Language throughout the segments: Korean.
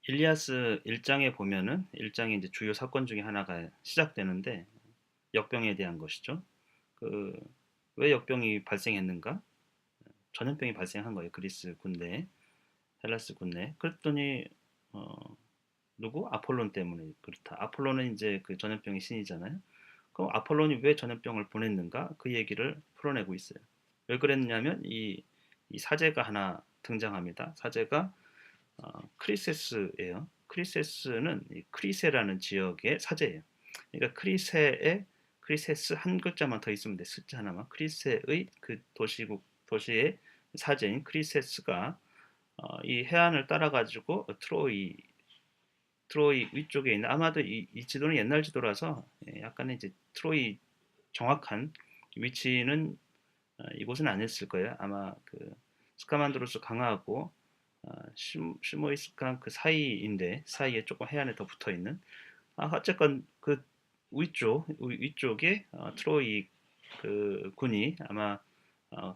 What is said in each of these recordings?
일리아스 1장에 보면은 1장의 이제 주요 사건 중에 하나가 시작되는데 역병에 대한 것이죠. 그 왜 역병이 발생했는가? 전염병이 발생한 거예요. 그리스 군대에, 헬라스 군대에. 그랬더니 어, 누구? 아폴론 때문에 그렇다. 아폴론은 이제 그 전염병의 신이잖아요. 그럼 아폴론이 왜 전염병을 보냈는가? 그 얘기를 풀어내고 있어요. 왜 그랬냐면 이 사제가 하나 등장합니다. 사제가 크리세스예요. 크리세스는 이 크리세라는 지역의 사제예요. 그러니까 크리세스 한 글자만 더 있으면 돼. 숫자 하나만. 크리세의 그 도시의 사제인 크리세스가 이 해안을 따라 가지고 트로이 위쪽에 있는, 아마도 이 지도는 옛날 지도라서 약간의 이제 트로이 정확한 위치는 이곳은 아니었을 거예요. 아마 그 스카만드로스 강하고 시모이스강 그 사이인데, 사이에 조금 해안에 더 붙어 있는, 어쨌건 그 위쪽에 트로이 그 군이 아마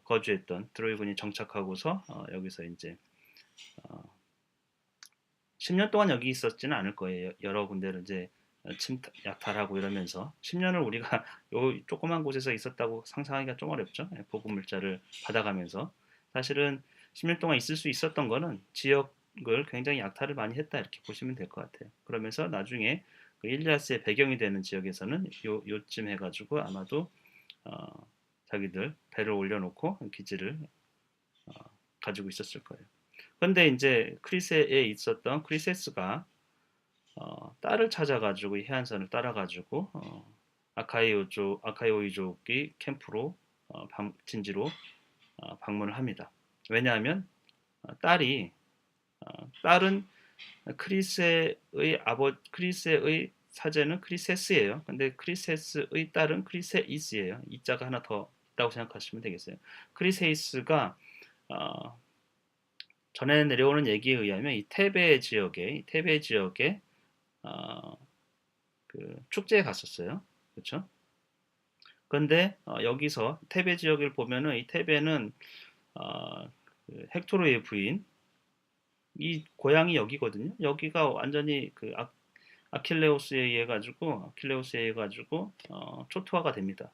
거주했던, 트로이 군이 정착하고서 여기서 이제 어, 10년 동안 여기 있었지는 않을 거예요. 여러 군데를 이제 약탈하고 이러면서 10년을 우리가 요 조그만 곳에서 있었다고 상상하기가 좀 어렵죠. 보급 물자를 받아가면서 사실은 10년 동안 있을 수 있었던 거는 지역을 굉장히 약탈을 많이 했다, 이렇게 보시면 될 것 같아요. 그러면서 나중에 그 일리아스의 배경이 되는 지역에서는 요쯤 해가지고 아마도 어, 자기들 배를 올려놓고 기지를 어, 가지고 있었을 거예요. 그런데 이제 크리세에 있었던 크리세스가 딸을 찾아가지고 이 해안선을 따라가지고 아카이오족이 캠프로 진지로 방문을 합니다. 왜냐하면 딸이 딸은 크리스의 사제는 크리세스예요. 근데 크리세스의 딸은 크리세이스예요. 이자가 하나 더 있다고 생각하시면 되겠어요. 크리세이스가 어, 전해 내려오는 얘기에 의하면 이 테베 지역에 어, 그 축제에 갔었어요. 그렇죠? 그런데 여기서 테베 지역을 보면은 이 테베는 그 헥토르의 부인, 이 고향이 여기거든요. 여기가 완전히 그 아킬레우스에 의해 가지고 초토화가 됩니다.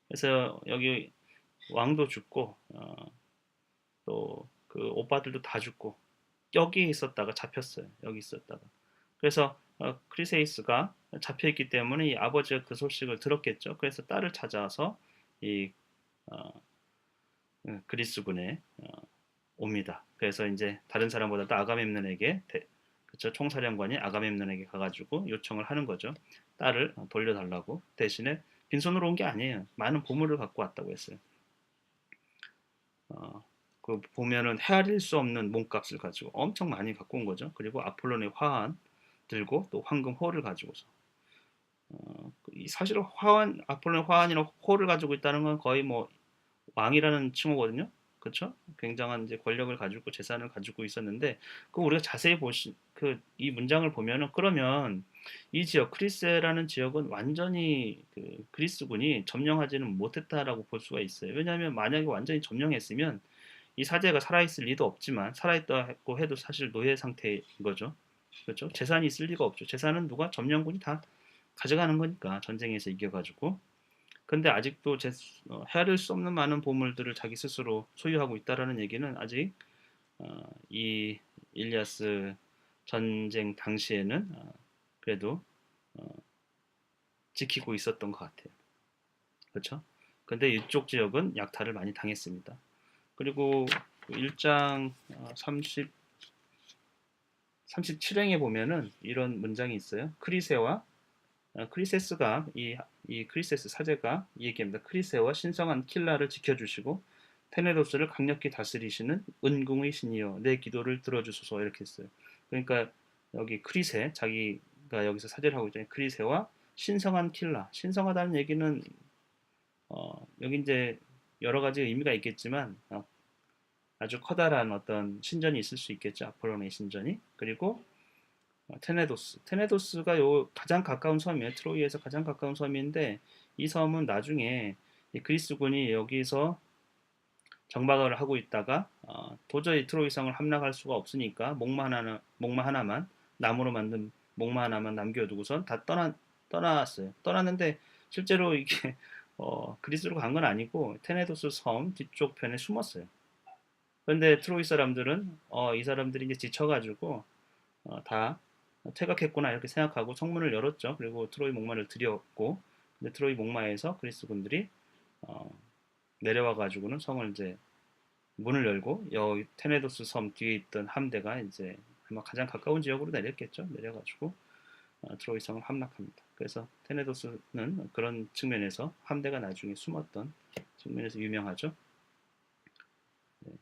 그래서 여기 왕도 죽고 또 그 오빠들도 다 죽고 여기 있었다가 잡혔어요. 여기 있었다가. 그래서 크리세이스가 잡혀있기 때문에 이 아버지가 그 소식을 들었겠죠. 그래서 딸을 찾아서 이 어, 그리스군에 옵니다. 그래서 이제 다른 사람보다도 아가멤논에게 그쵸, 총사령관이 아가멤논에게 가가지고 요청을 하는 거죠. 딸을 돌려달라고. 대신에 빈손으로 온 게 아니에요. 많은 보물을 갖고 왔다고 했어요. 어, 그 보면은 헤아릴 수 없는 몸값을 가지고 엄청 많이 갖고 온 거죠. 그리고 아폴론의 화환 들고 또 황금 호를 가지고서 사실 아폴론의 화환이나 호를 가지고 있다는 건 거의 뭐 왕이라는 칭호거든요. 그렇죠? 굉장한 이제 권력을 가지고 재산을 가지고 있었는데, 그 우리가 자세히 그 이 문장을 보면은, 그러면 이 지역 크리스라는 지역은 완전히 그 그리스군이 점령하지는 못했다라고 볼 수가 있어요. 왜냐하면 만약에 완전히 점령했으면 이 사제가 살아있을 리도 없지만, 살아있다고 해도 사실 노예 상태인 거죠. 그렇죠? 재산이 있을 리가 없죠. 재산은 누가 점령군이 다 가져가는 거니까, 전쟁에서 이겨가지고. 근데 아직도 헤아릴 수 없는 많은 보물들을 자기 스스로 소유하고 있다라는 얘기는 아직 이 일리아스 전쟁 당시에는 그래도 어, 지키고 있었던 것 같아요. 그렇죠? 근데 이쪽 지역은 약탈을 많이 당했습니다. 그리고 1장 37행에 보면은 이런 문장이 있어요. 크리세스가 이 크리세스 사제가 이 얘기합니다. 크리세와 신성한 킬라를 지켜주시고 테네도스를 강력히 다스리시는 은궁의 신이여 내 기도를 들어주소서, 이렇게 했어요. 그러니까 여기 크리세, 자기가 여기서 사제를 하고 있잖아요. 크리세와 신성한 킬라, 신성하다는 얘기는 여기 이제 여러 가지 의미가 있겠지만 아주 커다란 어떤 신전이 있을 수 있겠죠. 아폴론의 신전이. 그리고 테네도스가 요 가장 가까운 섬이에요. 트로이에서 가장 가까운 섬인데, 이 섬은 나중에 이 그리스군이 여기서 정박을 하고 있다가 도저히 트로이 성을 함락할 수가 없으니까 목마 하나만 나무로 만든 목마 하나만 남겨두고선 다 떠났어요. 떠났는데 실제로 이게 그리스로 간 건 아니고 테네도스 섬 뒤쪽 편에 숨었어요. 그런데 트로이 사람들은 이 사람들이 이제 지쳐가지고 다 퇴각했구나 이렇게 생각하고 성문을 열었죠. 그리고 트로이 목마를 들였고, 근데 트로이 목마에서 그리스 군들이 어, 내려와 가지고는 성을 이제 문을 열고 여기 테네도스 섬 뒤에 있던 함대가 이제 아마 가장 가까운 지역으로 내렸겠죠. 내려가지고 트로이 성을 함락합니다. 그래서 테네도스는 그런 측면에서 함대가 나중에 숨었던 측면에서 유명하죠. 네.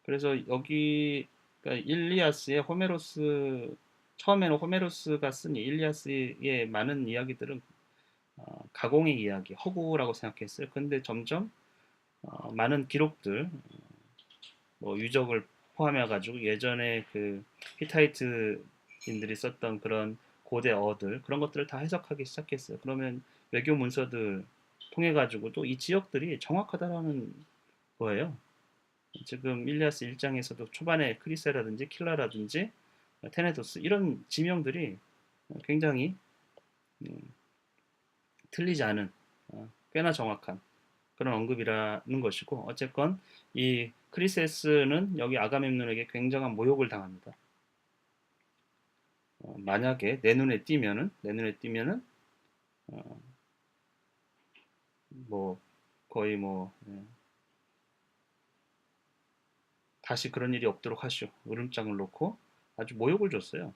그래서 여기 그러니까 일리아스의 호메로스, 처음에는 호메로스가 쓴 일리아스의 많은 이야기들은 가공의 이야기, 허구라고 생각했어요. 근데 점점 많은 기록들, 뭐 유적을 포함해 가지고 예전에 그 히타이트인들이 썼던 그런 고대 어들, 그런 것들을 다 해석하기 시작했어요. 그러면 외교 문서들 통해 가지고도 이 지역들이 정확하다라는 거예요. 지금 일리아스 1장에서도 초반에 크리세라든지 킬라라든지 테네도스 이런 지명들이 굉장히 음, 틀리지 않은 꽤나 정확한 그런 언급이라는 것이고, 어쨌건 이 크리세스는 여기 아가멤논에게 굉장한 모욕을 당합니다. 만약에 내 눈에 띄면은 어, 뭐 거의 뭐 다시 그런 일이 없도록 하시오 으름장을 놓고 아주 모욕을 줬어요.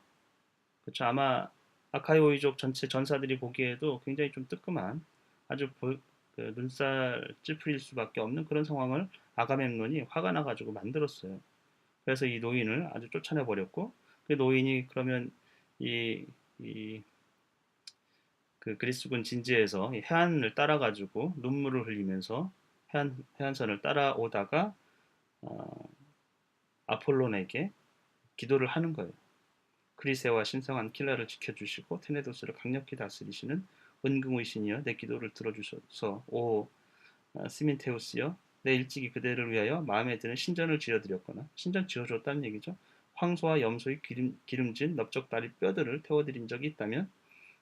그렇죠. 아마 아카이오이족 전체 전사들이 보기에도 굉장히 좀 뜨끔한 아주 그 눈살 찌푸릴 수밖에 없는 그런 상황을 아가멤논이 화가 나가지고 만들었어요. 그래서 이 노인을 아주 쫓아내 버렸고, 그 노인이 그러면 이, 이, 그 그리스군 진지에서 해안을 따라가지고 눈물을 흘리면서 해안선을 따라오다가 어, 아폴론에게 기도를 하는 거예요. 그리스와 신성한 킬라를 지켜주시고 테네도스를 강력히 다스리시는 은금의 신이여 내 기도를 들어주소서. 오 스민테우스여 내 일찍이 그대를 위하여 마음에 드는 신전을 지어드렸거나, 신전 지어줬다는 얘기죠. 황소와 염소의 기름진 넓적다리 뼈들을 태워드린 적이 있다면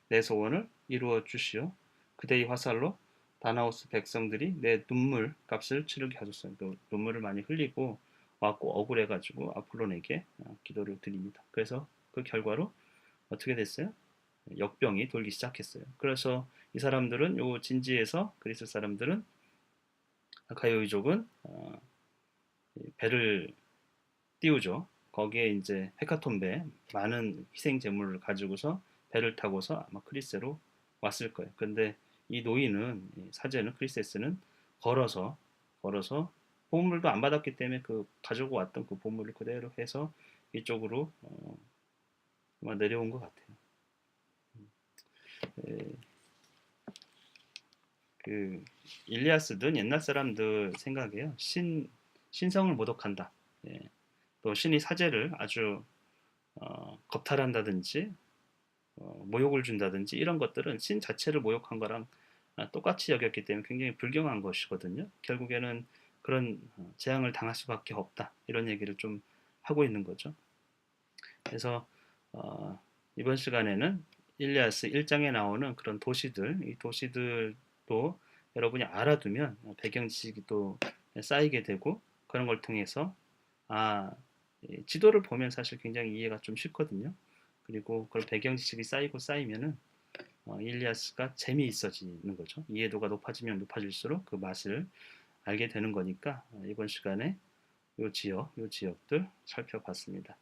내 소원을 이루어 주시오. 그대의 화살로 다나오스 백성들이 내 눈물 값을 치르게 하소서. 그 눈물을 많이 흘리고 왔고 억울해가지고 아폴론에게 기도를 드립니다. 그래서 그 결과로 어떻게 됐어요? 역병이 돌기 시작했어요. 그래서 이 사람들은 요 진지에서 그리스 사람들은 아카이오이족은 배를 띄우죠. 거기에 이제 헤카톤베 많은 희생 제물을 가지고서 배를 타고서 아마 크리스로 왔을 거예요. 근데 이 노인은 사제는 크리세스는 걸어서 보물도 안 받았기 때문에 그 가지고 왔던 그 보물을 그대로 해서 이쪽으로 아마 내려온 것 같아요. 에, 그 일리아스든 옛날 사람들 생각에요. 신성을 모독한다. 예. 또 신이 사제를 아주 겁탈한다든지 모욕을 준다든지 이런 것들은 신 자체를 모욕한 거랑 똑같이 여겼기 때문에 굉장히 불경한 것이거든요. 결국에는 그런 재앙을 당할 수밖에 없다. 이런 얘기를 좀 하고 있는 거죠. 그래서 이번 시간에는 일리아스 1장에 나오는 그런 도시들, 이 도시들도 여러분이 알아두면 배경 지식이 또 쌓이게 되고, 그런 걸 통해서 아, 지도를 보면 사실 굉장히 이해가 좀 쉽거든요. 그리고 그런 배경 지식이 쌓이고 쌓이면은 일리아스가 재미있어지는 거죠. 이해도가 높아지면 높아질수록 그 맛을 알게 되는 거니까 이번 시간에 요 지역들 살펴봤습니다.